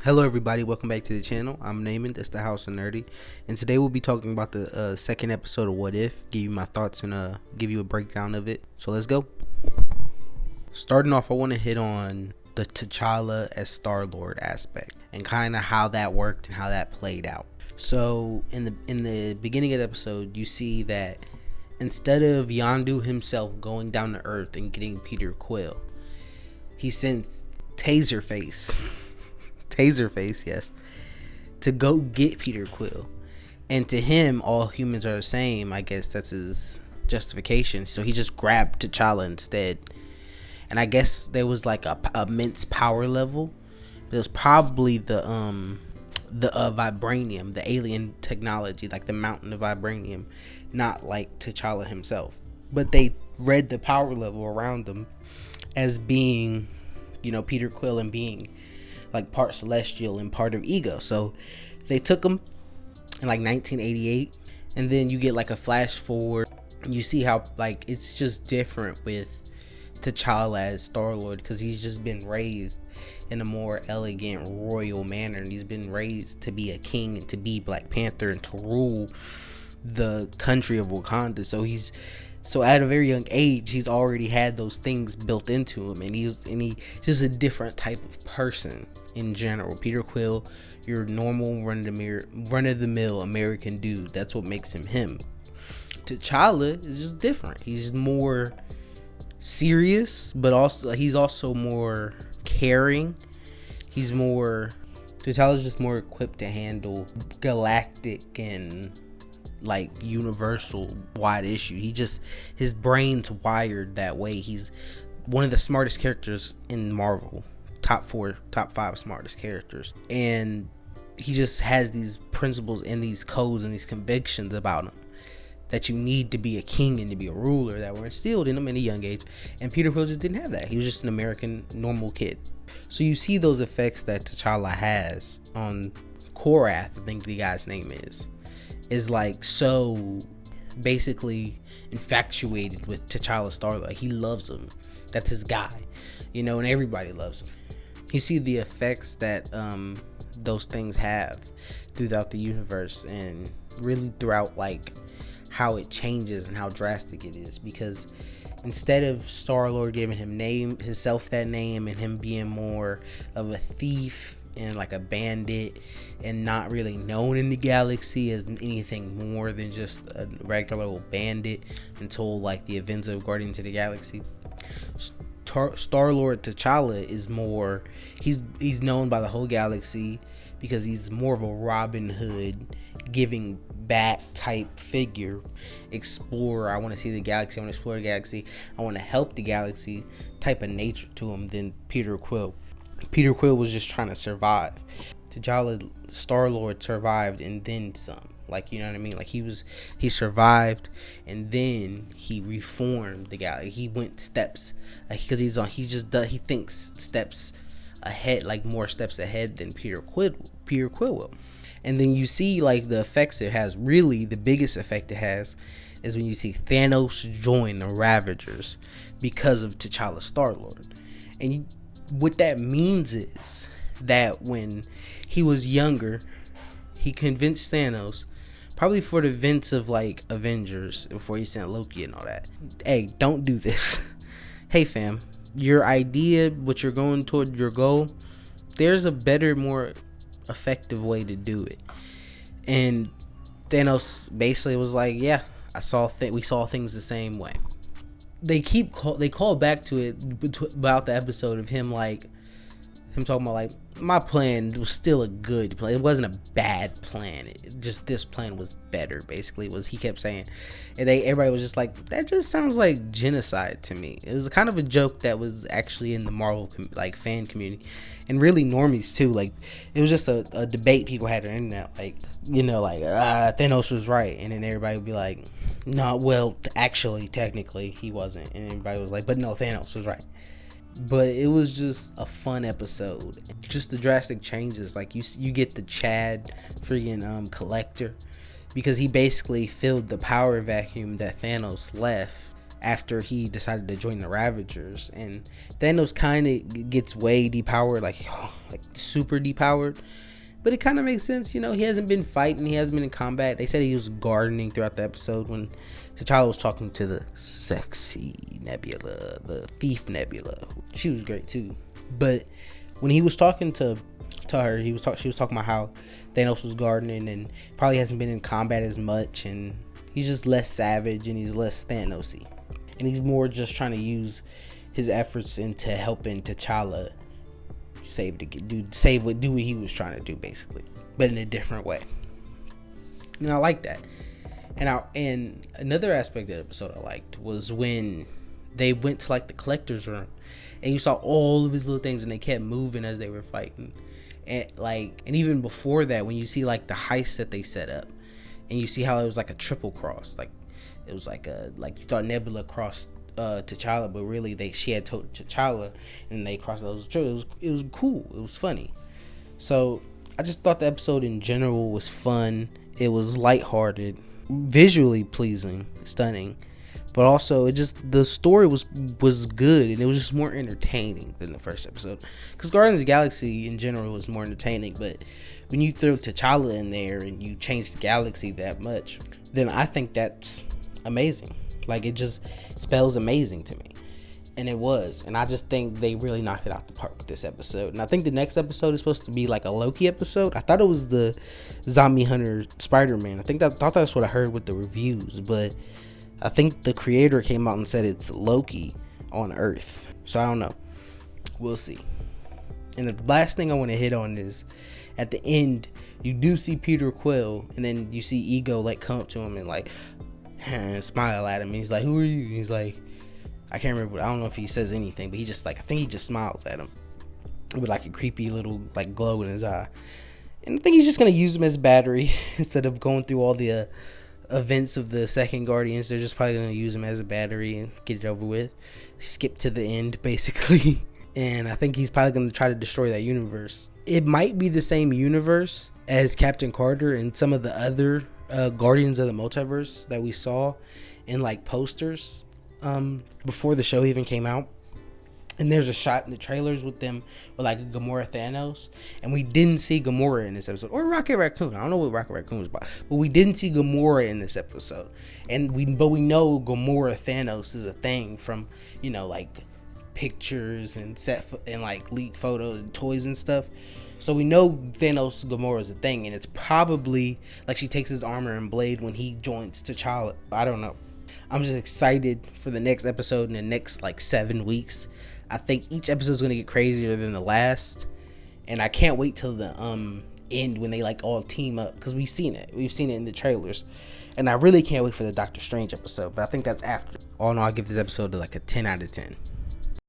Hello everybody, welcome back to the channel. I'm Naaman, that's the House of Nerdy, and today we'll be talking about the second episode of What If, give you my thoughts and give you a breakdown of it. So let's go. Starting off, I want to hit on the T'Challa as Star-Lord aspect and kind of how that worked and how that played out. So in the beginning of the episode, you see that instead of Yondu himself going down to Earth and getting Peter Quill, he sends Taserface yes, to go get Peter Quill. And to him, all humans are the same. I guess that's his justification. So he just grabbed T'Challa instead. And I guess there was like a immense power level. It was probably the vibranium, the alien technology, like the mountain of vibranium, not like T'Challa himself. But they read the power level around them as being, Peter Quill and being like part celestial and part of ego. So they took him in like 1988, and then you get like a flash forward. You see how like it's just different with T'Challa as Star-Lord, because he's just been raised in a more elegant royal manner, and he's been raised to be a king and to be Black Panther and to rule the country of Wakanda. So at a very young age, he's already had those things built into him, and he's just a different type of person in general. Peter Quill, your normal run-of-the-mill American dude. That's what makes him him. T'Challa is just different. He's more serious, but he's also more caring. T'Challa's just more equipped to handle galactic and like universal wide issue. His brain's wired that way. He's one of the smartest characters in Marvel, top 5 smartest characters, and he just has these principles and these codes and these convictions about him that you need to be a king and to be a ruler that were instilled in him in a young age. And Peter Quill just didn't have that. He was just an American normal kid. So you see those effects that T'Challa has on Korath, I think the guy's name is like so basically infatuated with T'Challa Star-Lord. Like, he loves him. That's his guy, and everybody loves him. You see the effects that those things have throughout the universe, and really throughout like how it changes and how drastic it is, because instead of Star-Lord giving himself that name, and him being more of a thief and like a bandit and not really known in the galaxy as anything more than just a regular old bandit until like the events of Guardians of the Galaxy, Star-Lord T'Challa is more, he's known by the whole galaxy because he's more of a Robin Hood, giving back type figure, explorer. I want to see the galaxy, I want to explore the galaxy, I want to help the galaxy type of nature to him than Peter Quill. Peter Quill was just trying to survive. T'Challa, Star-Lord, survived and then some. Like, you know what I mean? Like, he survived and then he reformed the galaxy. He went steps, because he thinks steps ahead, like more steps ahead than Peter Quill will. And then you see like the effects it has. Really, the biggest effect it has is when you see Thanos join the Ravagers because of T'Challa Star-Lord. And what that means is that when he was younger, he convinced Thanos, probably for the events of like Avengers, before he sent Loki and all that, hey, don't do this. Hey fam, your idea, what you're going toward, your goal, there's a better, more effective way to do it. And Thanos basically was like, yeah, we saw things the same way. They call back to it about the episode of him talking about like, my plan was still a good plan. It wasn't a bad plan. This plan was better. Basically, he kept saying, and everybody was just like, that just sounds like genocide to me. It was kind of a joke that was actually in the Marvel fan community, and really normies too. Like, it was just a debate people had on the internet. Like, Thanos was right, and then everybody would be like, no, well, actually, technically, he wasn't, and everybody was like, but no, Thanos was right. But it was just a fun episode. Just the drastic changes, like you get the Chad freaking collector, because he basically filled the power vacuum that Thanos left after he decided to join the Ravagers, and Thanos kind of gets way depowered, like super depowered. But it kind of makes sense, you know. He hasn't been fighting, he hasn't been in combat. They said he was gardening throughout the episode when T'Challa was talking to the sexy Nebula, the thief Nebula. She was great too. But when he was talking to her, she was talking about how Thanos was gardening and probably hasn't been in combat as much, and he's just less savage and he's less Thanosy, and he's more just trying to use his efforts into helping T'Challa do what he was trying to do, basically, but in a different way. And I like that. And another aspect of the episode I liked was when they went to like the collector's room, and you saw all of his little things, and they kept moving as they were fighting. And even before that, when you see like the heist that they set up, and you see how it was like a triple cross, like it was like you thought Nebula crossed T'Challa, but really she had told T'Challa, and they crossed those. It was cool. It was funny. So I just thought the episode in general was fun. It was lighthearted, visually pleasing, stunning, but also the story was good, and it was just more entertaining than the first episode. Because Guardians of the Galaxy in general was more entertaining, but when you throw T'Challa in there and you change the galaxy that much, then I think that's amazing. Like, it just spells amazing to me, and it was. And I just think they really knocked it out the park with this episode. And I think the next episode is supposed to be like a Loki episode. I thought it was the Zombie Hunter Spider-Man. I thought that's what I heard with the reviews, but I think the creator came out and said it's Loki on Earth. So I don't know. We'll see. And the last thing I want to hit on is at the end, you do see Peter Quill, and then you see Ego like come up to him and like and smile at him. And he's like, "Who are you?" And he's like, I can't remember. I don't know if he says anything, but he just like, I think he just smiles at him with like a creepy little like glow in his eye. And I think he's just gonna use him as battery instead of going through all the events of the second Guardians. They're just probably gonna use him as a battery and get it over with. Skip to the end, basically. And I think he's probably gonna try to destroy that universe. It might be the same universe as Captain Carter and some of the other Guardians of the Multiverse that we saw in like posters before the show even came out. And there's a shot in the trailers with them with like Gamora Thanos, and we didn't see Gamora in this episode, or Rocket Raccoon. I don't know what Rocket Raccoon was about, but we didn't see Gamora in this episode. And we know Gamora Thanos is a thing from, you know, like pictures and and like leaked photos and toys and stuff. So we know Thanos Gamora is a thing, and it's probably like she takes his armor and blade when he joins T'Challa. I don't know. I'm just excited for the next episode in the next like 7 weeks. I think each episode is gonna get crazier than the last, and I can't wait till the end when they like all team up, because we've seen it in the trailers, and I really can't wait for the Doctor Strange episode. But I think that's after. All in all, I give this episode like a 10 out of 10.